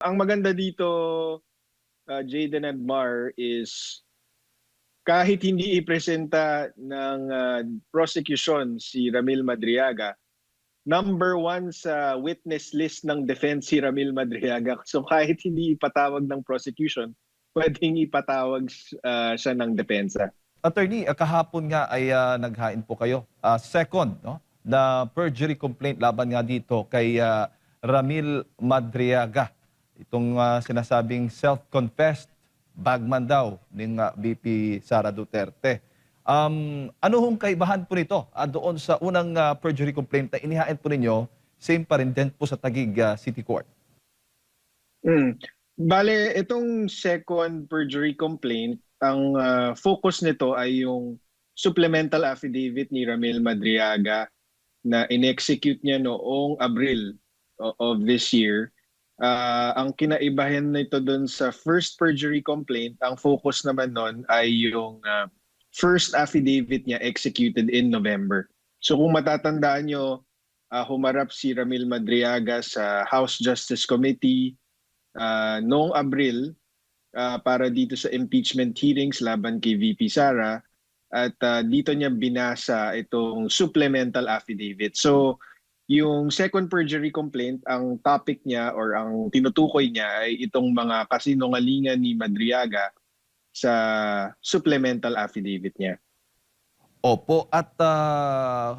Ang maganda dito, Jayden and Mar, is kahit hindi ipresenta ng prosecution si Ramil Madriaga, number one sa witness list ng defense si Ramil Madriaga. So kahit hindi ipatawag ng prosecution, pwedeng ipatawag siya ng depensa. Attorney, kahapon nga ay naghain po kayo. Second, no, na perjury complaint laban nga dito kay Ramil Madriaga. Itong sinasabing self-confessed bagman daw ng VP Sara Duterte. Ano hong kaibahan po nito doon sa unang perjury complaint na inihain po ninyo, same pa rin din po sa Taguig City Court? Bale, itong second perjury complaint, ang focus nito ay yung supplemental affidavit ni Ramil Madriaga na in-execute niya noong Abril of this year. Ang kinaibahan nito doon sa first perjury complaint, ang focus naman nun ay yung first affidavit niya executed in November. So kung matatandaan nyo, humarap si Ramil Madriaga sa House Justice Committee noong Abril para dito sa impeachment hearings laban kay VP Sara, at dito niya binasa itong supplemental affidavit. So yung second perjury complaint, ang topic niya or ang tinutukoy niya ay itong mga kasinungalingan ni Madriaga sa supplemental affidavit niya. Opo, at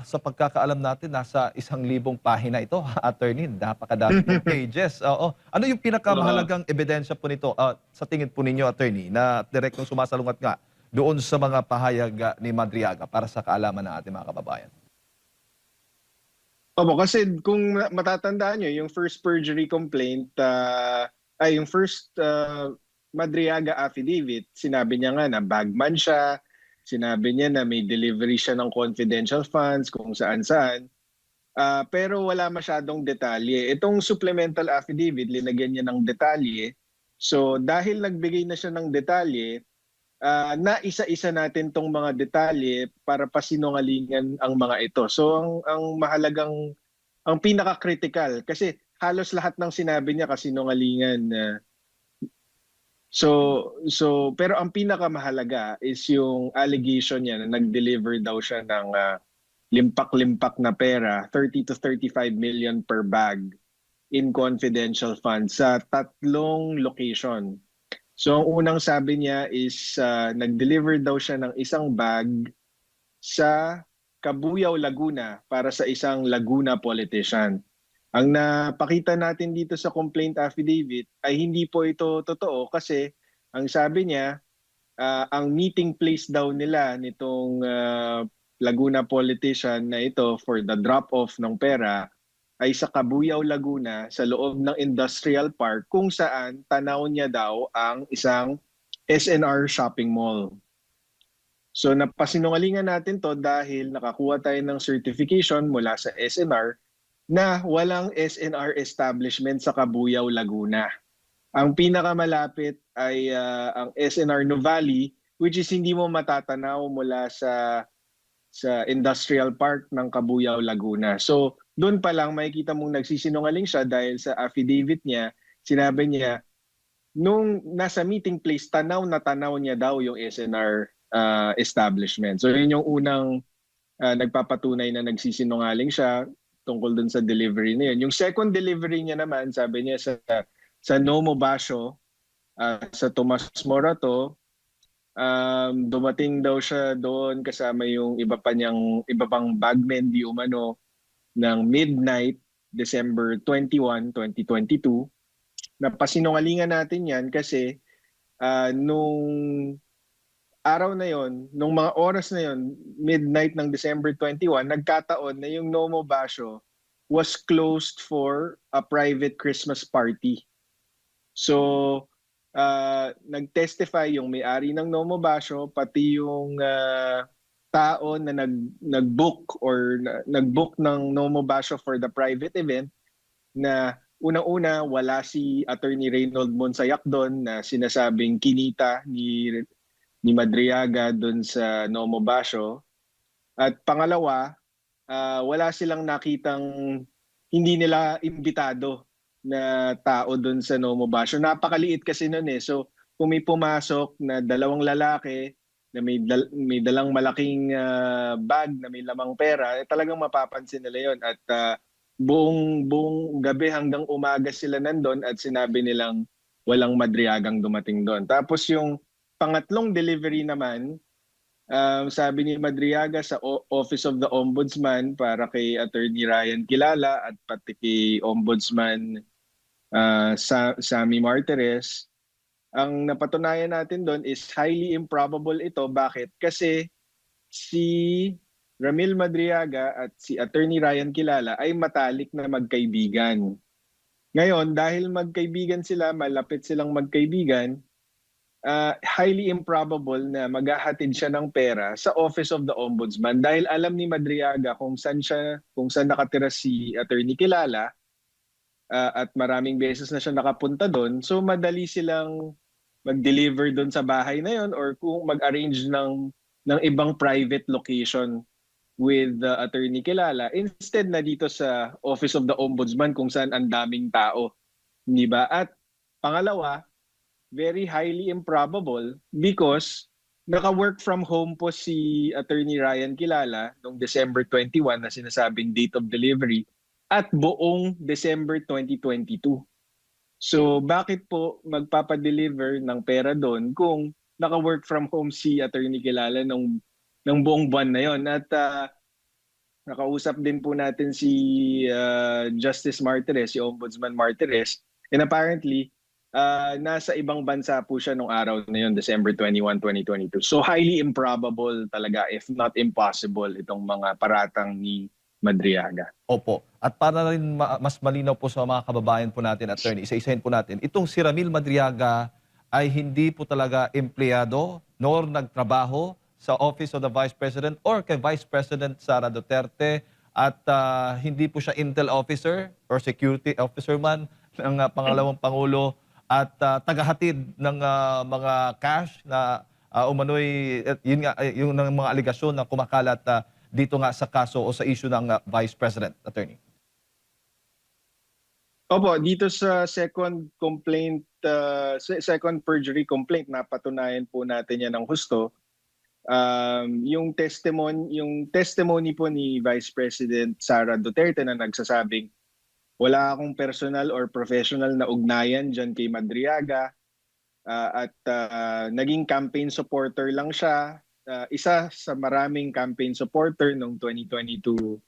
sa pagkakaalam natin, nasa 1,000 pahina ito, attorney. Napakadami pong pages. Oo. Ano yung pinakamahalagang ebidensya po nito sa tingin po ninyo, attorney, na direktong sumasalungat nga doon sa mga pahayag ni Madriaga para sa kaalaman ng ating mga kababayan? Opo, kasi kung matatandaan nyo, yung first perjury complaint, ay yung first Madriaga affidavit, sinabi niya nga na bagman siya, sinabi niya na may delivery siya ng confidential funds kung saan-saan, pero wala masyadong detalye. Itong supplemental affidavit, linagyan niya ng detalye. So dahil nagbigay na siya ng detalye, na isa-isa natin tong mga detalye para pasinungalingan ang mga ito. So ang pinaka-critical, kasi halos lahat ng sinabi niya kasinungalingan. Pero ang pinakamahalaga is yung allegation niya na nag-deliver daw siya ng limpak-limpak na pera, 30 to 35 million per bag in confidential funds sa 3 location. So ang unang sabi niya is nag-deliver daw siya ng isang bag sa Cabuyao, Laguna para sa isang Laguna politician. Ang napakita natin dito sa complaint affidavit ay hindi po ito totoo, kasi ang sabi niya, ang meeting place daw nila nitong Laguna politician na ito for the drop-off ng pera ay sa Cabuyao, Laguna, sa loob ng industrial park, kung saan tanaw niya daw ang isang SNR shopping mall. So napasinungalingan natin to dahil nakakuha tayo ng certification mula sa SNR na walang SNR establishment sa Cabuyao, Laguna. Ang pinakamalapit ay ang SNR Nuvali, which is hindi mo matatanaw mula sa industrial park ng Cabuyao, Laguna. So doon pa lang makikita mong nagsisinungaling siya dahil sa affidavit niya, sinabi niya, nung nasa meeting place, tanaw na tanaw niya daw yung SNR establishment. So yun yung unang nagpapatunay na nagsisinungaling siya tungkol dun sa delivery na yun. Yung second delivery niya naman, sabi niya sa Nomo Basho, sa Tomas Morato, dumating daw siya doon kasama yung iba pang bagmen di umano ng midnight December 21, 2022. Napasinungalingan natin yan kasi nung araw na yon, nung mga oras na yon, midnight ng December 21, nagkataon na yung Nomo Basho was closed for a private Christmas party. So, nag-testify yung may-ari ng Nomo Basho, pati yung tao na nag-book ng Nomo Basho for the private event, na unang-una wala si Attorney Reynold Monsayak doon na sinasabing kinita ni Madriaga doon sa Nomo Basho. At pangalawa, wala silang nakitang hindi nila imbitado na tao doon sa Nomo Basho. Napakaliit kasi noon eh. So kung may pumasok na dalawang lalaki na may dalang malaking bag na may lamang pera, talagang mapapansin nila yon. At buong gabi hanggang umaga sila nandun at sinabi nilang walang Madriagang dumating doon. Tapos yung pangatlong delivery naman, sabi ni Madriaga sa Office of the Ombudsman para kay Attorney Ryan Kilala at pati kay Ombudsman Sammy Martires, ang napatunayan natin doon is highly improbable ito. Bakit? Kasi si Ramil Madriaga at si Attorney Ryan Kilala ay matalik na magkaibigan. Ngayon, dahil magkaibigan sila, malapit silang magkaibigan, highly improbable na maghahatid siya ng pera sa Office of the Ombudsman dahil alam ni Madriaga kung saan nakatira si Attorney Kilala, at maraming beses na siya nakapunta doon. So madali silang mag-deliver doon sa bahay na yon or kung mag-arrange ng ibang private location with the Attorney Kilala instead na dito sa Office of the Ombudsman kung saan ang daming tao. Di ba? At pangalawa, very highly improbable because naka-work from home po si Attorney Ryan Kilala noong December 21 na sinasabing date of delivery at buong December 2022. So bakit po magpapadeliver ng pera doon kung naka-work from home si Attorney Kilala ng buong buwan na yon? At nakausap din po natin si Justice Martires, si Ombudsman Martires, and apparently nasa ibang bansa po siya nung araw na yun, December 21, 2022. So highly improbable talaga, if not impossible, itong mga paratang ni Madriaga. Opo. At para rin mas malinaw po sa mga kababayan po natin, attorney, isa-isahin po natin, itong si Ramil Madriaga ay hindi po talaga empleyado nor nagtrabaho sa Office of the Vice President or kay Vice President Sara Duterte at hindi po siya intel officer or security officer man ng pangalawang Pangulo at tagahatid ng mga cash na umano'y, yun nga, yung ng mga aligasyon na kumakalat dito nga sa kaso o sa issue ng Vice President, attorney. Opo, dito sa second complaint, second perjury complaint, napatunayan po natin yan ng husto. Yung testimony po ni Vice President Sara Duterte na nagsasabing wala akong personal or professional na ugnayan dyan kay Madriaga, at naging campaign supporter lang siya. Isa sa maraming campaign supporter noong 2022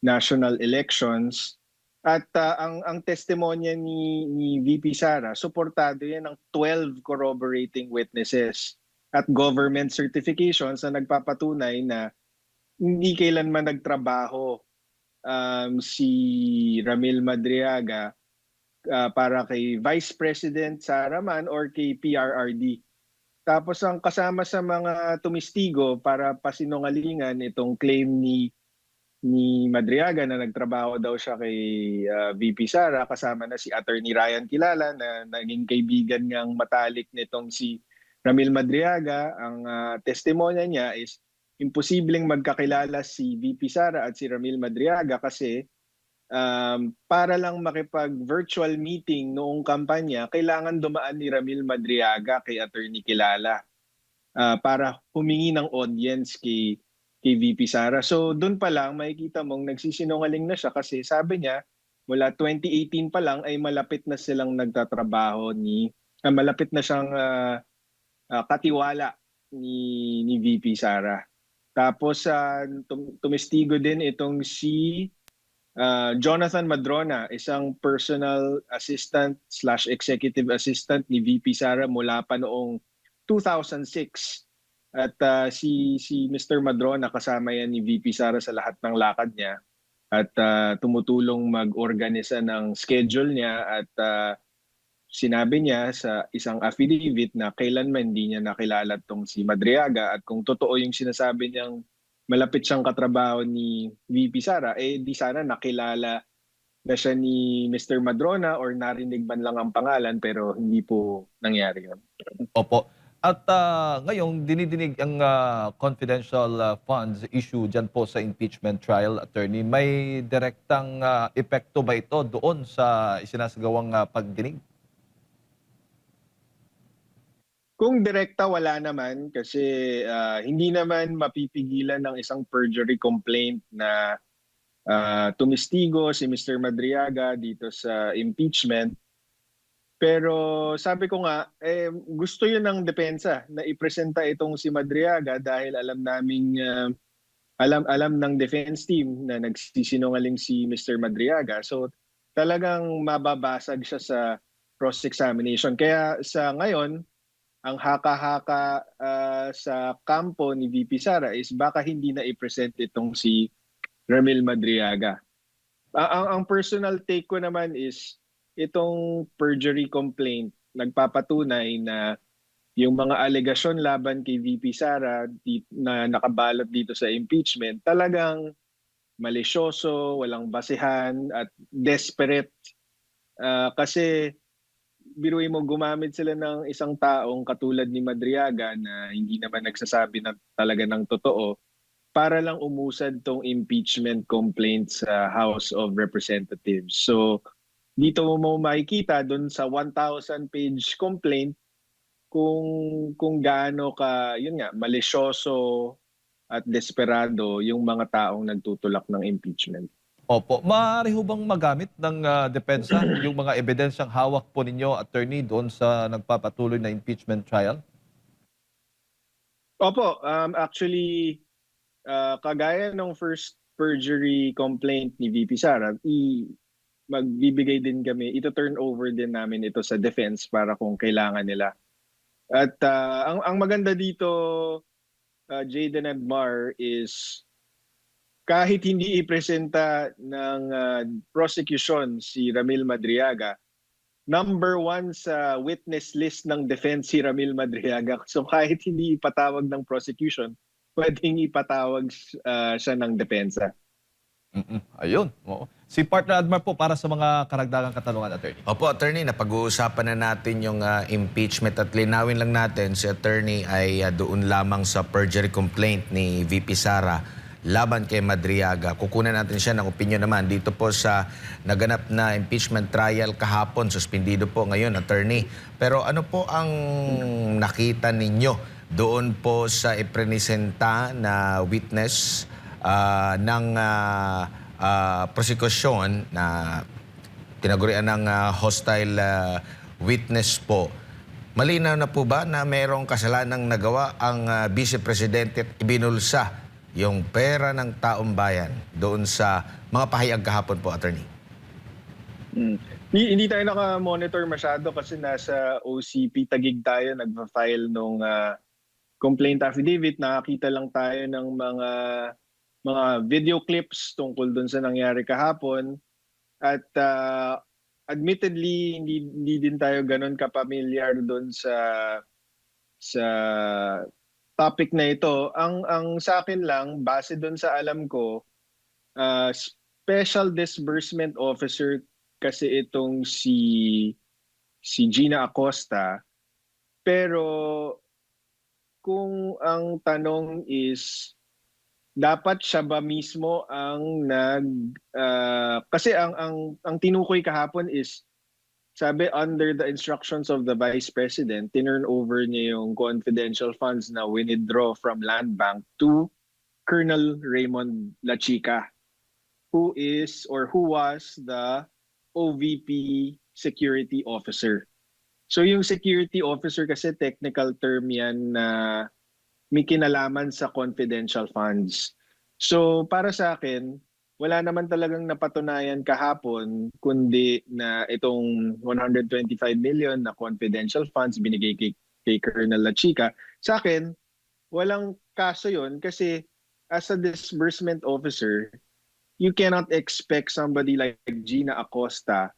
national elections. At ang testimonya ni VP Sara, suportado yan ng 12 corroborating witnesses at government certifications na nagpapatunay na hindi kailanman nagtrabaho si Ramil Madriaga para kay Vice President Sara man or kay PRRD. Tapos ang kasama sa mga tumistigo para pasinungalingan itong claim ni Madriaga na nagtrabaho daw siya kay VP Sara, kasama na si Attorney Ryan Kilala na naging kaibigan niyang matalik nitong si Ramil Madriaga. Ang testimonya niya is imposibleng magkakilala si VP Sara at si Ramil Madriaga kasi para lang makipag-virtual meeting noong kampanya, kailangan dumaan ni Ramil Madriaga kay Attorney Kilala para humingi ng audience kay VP Sara. So doon pa lang makikita mong nagsisinungaling na siya kasi sabi niya mula 2018 pa lang ay malapit na silang nagtatrabaho malapit na siyang katiwala ni VP Sara. Tapos tumistigo din itong si Jonathan Madrona, isang personal assistant / executive assistant ni VP Sara mula pa noong 2006. At si Mr. Madrona, kasama yan ni VP Sara sa lahat ng lakad niya at tumutulong mag-organisa ng schedule niya at sinabi niya sa isang affidavit na kailanman hindi niya nakilala tong si Madriaga at kung totoo yung sinasabi niyang malapit siyang katrabaho ni VP Sara, di sana nakilala na siya ni Mr. Madrona or narinig man lang ang pangalan pero hindi po nangyari yun. Opo. At ngayong dinidinig ang confidential funds issue dyan po sa impeachment trial, attorney, may direktang epekto ba ito doon sa isinasagawang pagdinig? Kung direkta, wala naman kasi hindi naman mapipigilan ng isang perjury complaint na tumistigo si Mr. Madriaga dito sa impeachment. Pero sabi ko nga, gusto yun ng depensa na ipresenta itong si Madriaga dahil alam ng defense team na nagsisinungaling si Mr. Madriaga. So talagang mababasag siya sa cross-examination. Kaya sa ngayon, ang haka-haka sa kampo ni VP Sara is baka hindi na i-present itong si Ramil Madriaga. Ang personal take ko naman is itong perjury complaint nagpapatunay na yung mga alegasyon laban kay VP Sara na nakabalot dito sa impeachment talagang malisyoso, walang basehan at desperate. Kasi biruin mo, gumamit sila ng isang taong katulad ni Madriaga na hindi naman nagsasabi na talaga ng totoo para lang umusad tong impeachment complaint sa House of Representatives. So dito mo makikita doon sa 1,000-page complaint kung gaano ka, yun nga, malisyoso at desperado yung mga taong nagtutulak ng impeachment. Opo. Maaari ho bang magamit ng depensa yung mga ebidensyang hawak po ninyo, attorney, doon sa nagpapatuloy na impeachment trial? Opo, actually, kagaya ng first perjury complaint ni VP Sara, magbibigay din kami, ito-turn over din namin ito sa defense para kung kailangan nila. At ang maganda dito, Jayden and Mar, is kahit hindi ipresenta ng prosecution si Ramil Madriaga, number 1 sa witness list ng defense si Ramil Madriaga. So kahit hindi ipatawag ng prosecution, pwedeng ipatawag siya ng depensa. Ayun. Oo. Si Partner Admar po para sa mga karagdagang katanungan, attorney. Opo, attorney, napag-uusapan na natin yung impeachment at linawin lang natin si attorney ay doon lamang sa perjury complaint ni VP Sara laban kay Madriaga. Kukunan natin siya ng opinion naman dito po sa naganap na impeachment trial kahapon. Suspendido po ngayon, attorney. Pero ano po ang nakita ninyo doon po sa iprenisenta na witness ng prosecution na tinagurian ng hostile witness po? Malinaw na po ba na mayroong kasalanang nagawa ang Vice Presidente at ibinulsa yung pera ng taong bayan doon sa mga pahayag kahapon po, attorney? Hindi tayo naka-monitor masyado kasi nasa OCP Taguig tayo, nagpa-file nung complaint affidavit. Nakakita lang tayo ng mga video clips tungkol dun sa nangyari kahapon. At admittedly, hindi din tayo ganun kapamilyar dun sa topic na ito. Ang sa akin lang, base dun sa alam ko, special disbursement officer kasi itong si Gina Acosta. Pero kung ang tanong is, dapat siya ba mismo ang kasi ang tinukoy kahapon is, sabi under the instructions of the Vice President, tinurn over niya yung confidential funds na withdraw from Land Bank to Colonel Raymond Lachica, who was the OVP security officer. So yung security officer kasi technical term yan na may kinalaman sa confidential funds. So para sa akin, wala naman talagang napatunayan kahapon kundi na itong 125 million na confidential funds binigay kay Colonel Lachica. Sa akin, walang kaso yun kasi as a disbursement officer, you cannot expect somebody like Gina Acosta,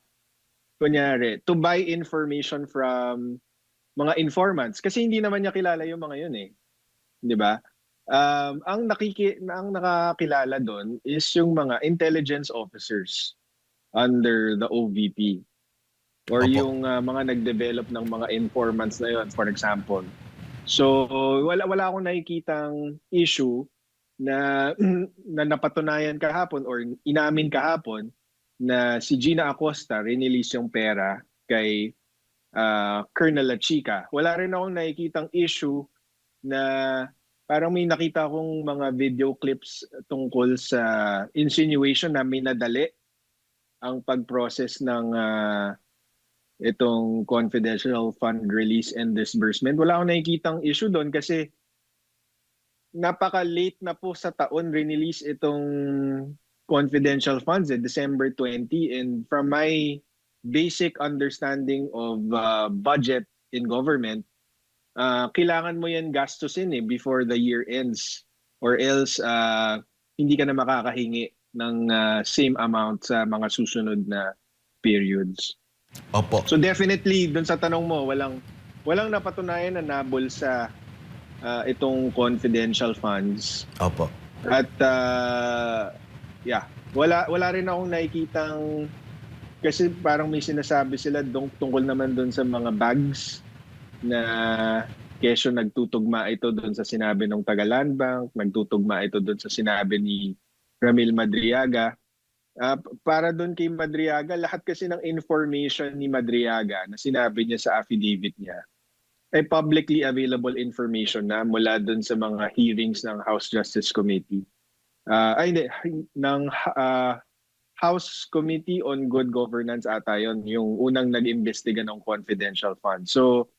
kunyari, to buy information from mga informants kasi hindi naman niya kilala yung mga yun eh. 'Di ba? Ang nakakilala doon is yung mga intelligence officers under the OVP or Opo. yung mga nag-develop ng mga informants na yun, for example. So wala akong nakikitang issue na na napatunayan kahapon or inamin kahapon na si Gina Acosta release yung pera kay Colonel Lachica. Wala rin akong nakikitang issue na parang may nakita akong mga video clips tungkol sa insinuation na minadali ang pag-process ng itong confidential fund release and disbursement. Wala akong nakikitang issue doon kasi napaka-late na po sa taon release itong confidential funds, December 20. And from my basic understanding of budget in government, kailangan mo yan gastusin before the year ends, or else hindi ka na makakahingi ng same amount sa mga susunod na periods. Opo. So definitely, dun sa tanong mo, walang napatunayan na nabulsa itong confidential funds. Opo. At wala rin akong nakikitang, kasi parang may sinasabi sila tungkol naman dun sa mga bags na kesyo nagtutugma ito dun sa sinabi ng Taga-Land Bank, nagtutugma ito dun sa sinabi ni Ramil Madriaga. Para doon kay Madriaga, lahat kasi ng information ni Madriaga na sinabi niya sa affidavit niya ay publicly available information na mula doon sa mga hearings ng House Justice Committee. Ng House Committee on Good Governance ata yun, yung unang nag-imbestiga ng confidential fund. So,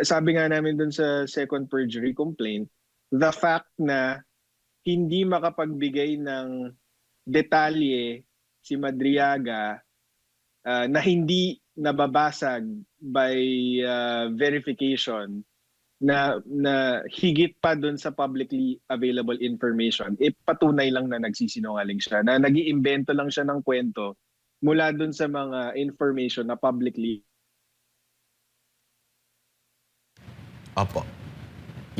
sabi nga namin doon sa second perjury complaint, the fact na hindi makapagbigay ng detalye si Madriaga na hindi nababasag by verification na higit pa dun sa publicly available information, patunay lang na nagsisinungaling siya, na nag-iimbento lang siya ng kwento mula dun sa mga information na publicly. Opo.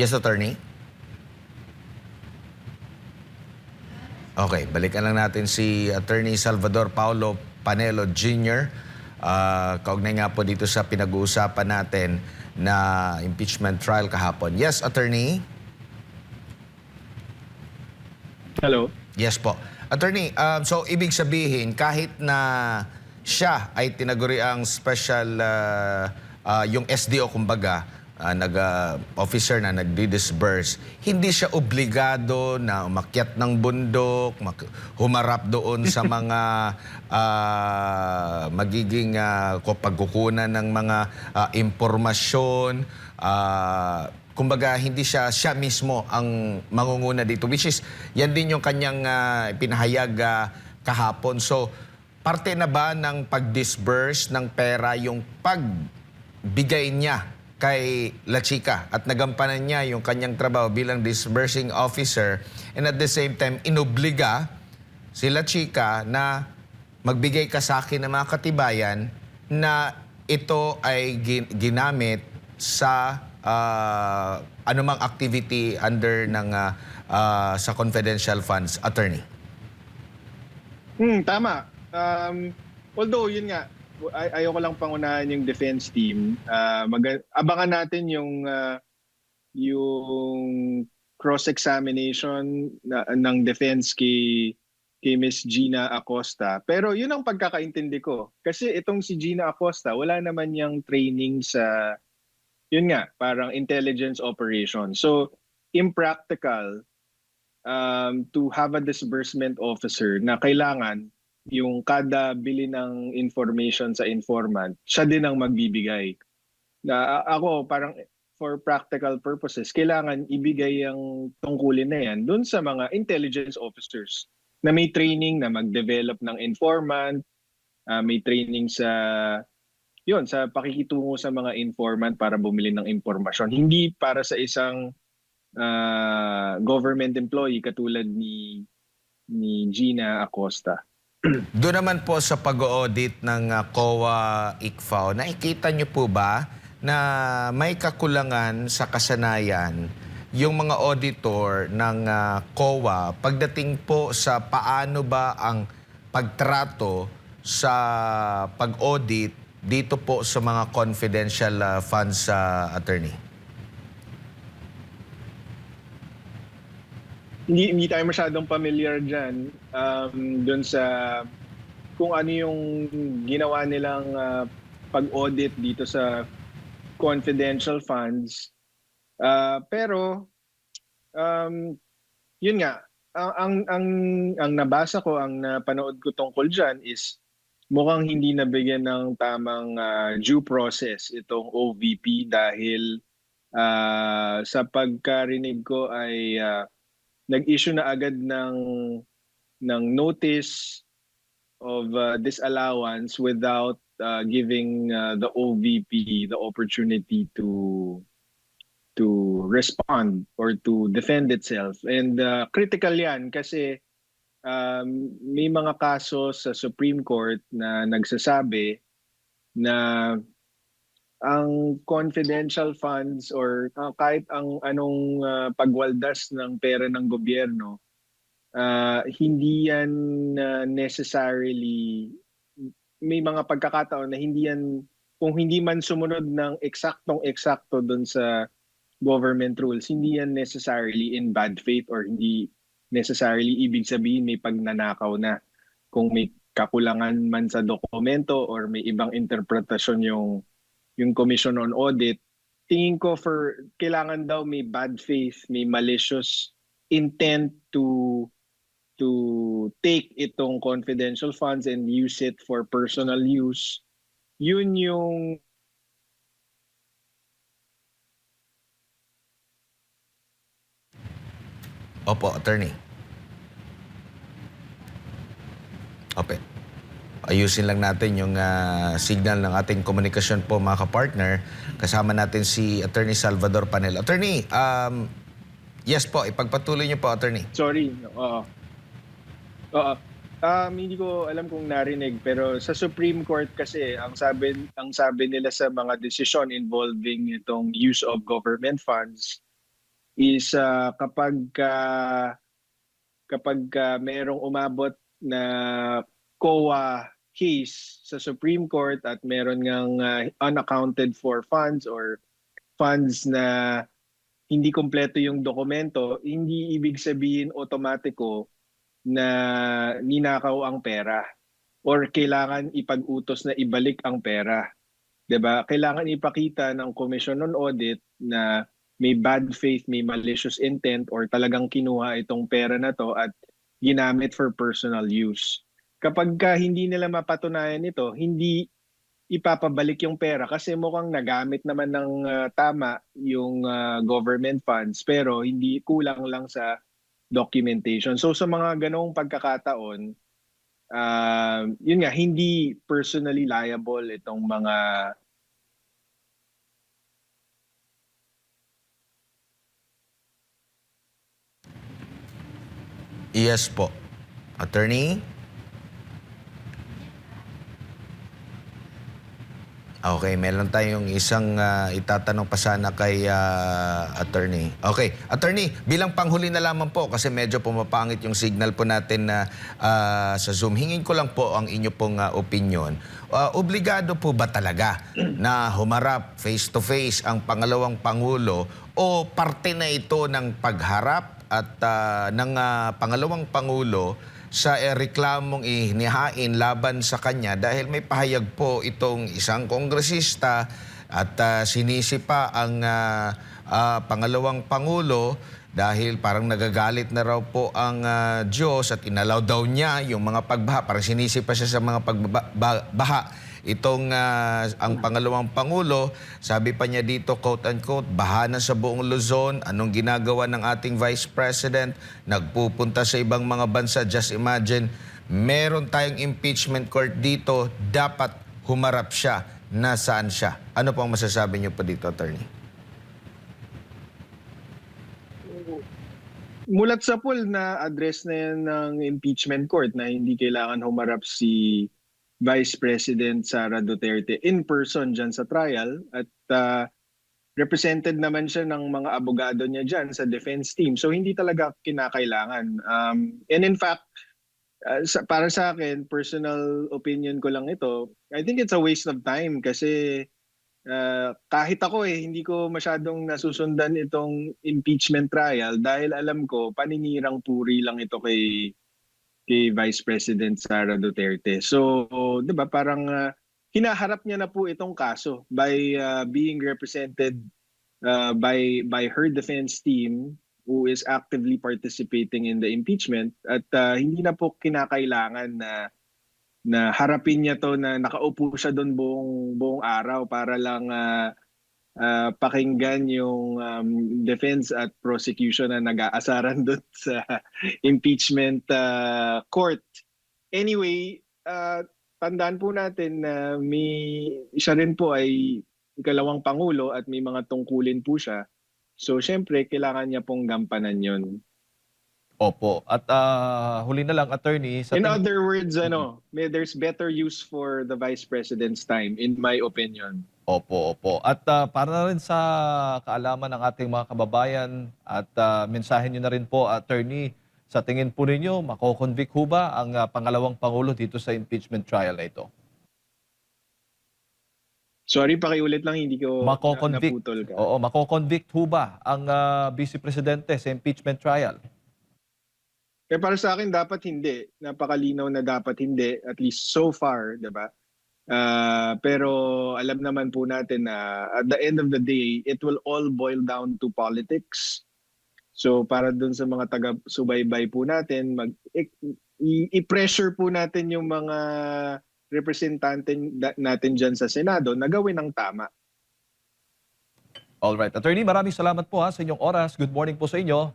Yes, attorney? Okay, balikan lang natin si Attorney Salvador Paulo Panelo Jr. Kaugnay nga po dito sa pinag-uusapan natin na impeachment trial kahapon. Yes, Attorney? Hello? Yes po. Attorney, so ibig sabihin kahit na siya ay tinaguri ang special, yung SDO kumbaga, officer na nagdi-disburse, hindi siya obligado na umakyat ng bundok, humarap doon sa mga magiging pagkukunan ng mga impormasyon. Kumbaga, hindi siya mismo ang mangunguna dito, which is, yan din yung kanyang pinahayag kahapon. So, parte na ba ng pag-disburse ng pera yung pagbigay niya kay Lachica at nagampanan niya yung kanyang trabaho bilang disbursing officer, and at the same time inobliga si Lachica na magbigay ka sa akin ng mga katibayan na ito ay ginamit sa anumang activity under ng sa confidential funds, attorney? Tama. Although yun nga, ayoko lang pangunahan yung defense team. Abangan natin yung cross-examination ng defense kay Miss Gina Acosta. Pero yun ang pagkakaintindi ko. Kasi itong si Gina Acosta, wala naman yung training sa, yun nga, parang intelligence operation. So, impractical to have a disbursement officer na kailangan yung kada bili ng information sa informant, siya din ang magbibigay. Na ako, parang for practical purposes, kailangan ibigay ang tungkulin na yan dun sa mga intelligence officers na may training na mag-develop ng informant, may training sa pakikitungo sa mga informant para bumili ng impormasyon. Hindi para sa isang government employee katulad ni Gina Acosta. Doon naman po sa pag-audit ng COA ICFAO, nakikita niyo po ba na may kakulangan sa kasanayan yung mga auditor ng COA pagdating po sa paano ba ang pagtrato sa pag-audit dito po sa mga confidential funds, attorney? hindi tayo masyadong familiar diyan doon sa kung ano yung ginawa nilang pag-audit dito sa confidential funds. Pero um, yun nga, ang nabasa ko, ang napanood ko tungkol diyan is mukhang hindi nabigyan ng tamang due process itong OVP dahil sa pagkarinig ko ay nag-issue na agad ng notice of disallowance without giving the OVP the opportunity to respond or to defend itself. And critical yan kasi may mga kaso sa Supreme Court na nagsasabi na ang confidential funds or kahit ang anong pagwaldas ng pera ng gobyerno, hindi yan necessarily, may mga pagkakataon na hindi yan, kung hindi man sumunod ng eksaktong-eksakto doon sa government rules, hindi yan necessarily in bad faith or hindi necessarily ibig sabihin may pagnanakaw na. Kung may kakulangan man sa dokumento or may ibang interpretasyon yung Commission on Audit, tingin ko kailangan daw may bad faith, may malicious intent to take itong confidential funds and use it for personal use. Yun yung Opo, attorney. Opo. Ayusin lang natin yung signal ng ating komunikasyon po mga kapartner. Kasama natin si Attorney Salvador Panel. Attorney, yes po, ipagpatuloy niyo po, Attorney. sorry, hindi ko alam kung narinig pero sa Supreme Court kasi ang sabi nila sa mga desisyon involving itong use of government funds is kapag merong umabot na COA case sa Supreme Court at meron ngang unaccounted for funds or funds na hindi kompleto yung dokumento, hindi ibig sabihin automatiko na ninakaw ang pera or kailangan ipag-utos na ibalik ang pera. 'Di ba? Kailangan ipakita ng Commission on Audit na may bad faith, may malicious intent or talagang kinuha itong pera na to at ginamit for personal use. Kapag hindi nila mapatunayan ito, hindi ipapabalik yung pera kasi mukhang nagamit naman ng tama yung government funds pero hindi, kulang lang sa documentation. So sa mga ganong pagkakataon, yun nga, hindi personally liable itong mga Yes po. Attorney? Okay, meron tayong isang itatanong pa sana kay attorney. Okay, attorney, bilang panghuli na lamang po kasi medyo pumapangit yung signal po natin na sa Zoom. Hingin ko lang po ang inyo pong opinion. Obligado po ba talaga na humarap face-to-face ang pangalawang pangulo o parte na ito ng pagharap at ng pangalawang pangulo sa reklamong inihain laban sa kanya dahil may pahayag po itong isang kongresista at sinisi pa ang pangalawang pangulo dahil parang nagagalit na raw po ang Diyos at inalaw daw niya yung mga pagbaha. Parang sinisi pa siya sa mga pagbaha. Itong ang pangalawang pangulo, sabi pa niya dito, quote-unquote, baha na sa buong Luzon. Anong ginagawa ng ating Vice President? Nagpupunta sa ibang mga bansa. Just imagine, meron tayong impeachment court dito. Dapat humarap siya. Nasaan siya? Ano pong masasabi niyo po dito, attorney? mulat sa pool na address na yan ng impeachment court na hindi kailangan humarap si Vice President Sara Duterte in person dyan sa trial at represented naman siya ng mga abogado niya dyan sa defense team. So hindi talaga kinakailangan. And in fact, para sa akin, personal opinion ko lang ito, I think it's a waste of time kasi Kahit ako hindi ko masyadong nasusundan itong impeachment trial dahil alam ko paninirang puri lang ito kay Vice President Sara Duterte. So, 'di ba, parang hinaharap niya na po itong kaso by being represented by her defense team who is actively participating in the impeachment at hindi na po kinakailangan na harapin niya to na nakaupo siya doon buong araw para lang pakinggan yung defense at prosecution na nag-aasaran doon sa impeachment court. Anyway, tandaan po natin na siya rin po ay ikalawang pangulo at may mga tungkulin po siya. So, syempre, kailangan niya pong gampanan yun. Opo. At huli na lang, attorney, In other words, there's better use for the Vice President's time, in my opinion. Opo, opo. At para na rin sa kaalaman ng ating mga kababayan at mensahe nyo na rin po, attorney, sa tingin po ninyo, mako-convict ho ba ang pangalawang pangulo dito sa impeachment trial na ito? Sorry, pakiulit lang, hindi ko Mako-convict. naputol ka. Oo, mako-convict ho ba ang Vice Presidente sa impeachment trial? Para sa akin, dapat hindi. Napakalinaw na dapat hindi, at least so far, di ba? Pero alam naman po natin na at the end of the day, it will all boil down to politics. So para dun sa mga taga-subaybay po natin, i-pressure po natin yung mga representante natin dyan sa Senado na gawin ang tama. Alright. Attorney, maraming salamat po sa inyong oras. Good morning po sa inyo.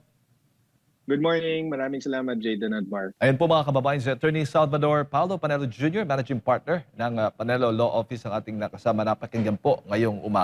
Good morning. Maraming salamat, Jayden at Mark. Ayun po mga kababayan, si Attorney Salvador Paulo Panelo Jr., Managing Partner ng Panelo Law Office ang ating nakasama. Napakinggan po ngayong umaga.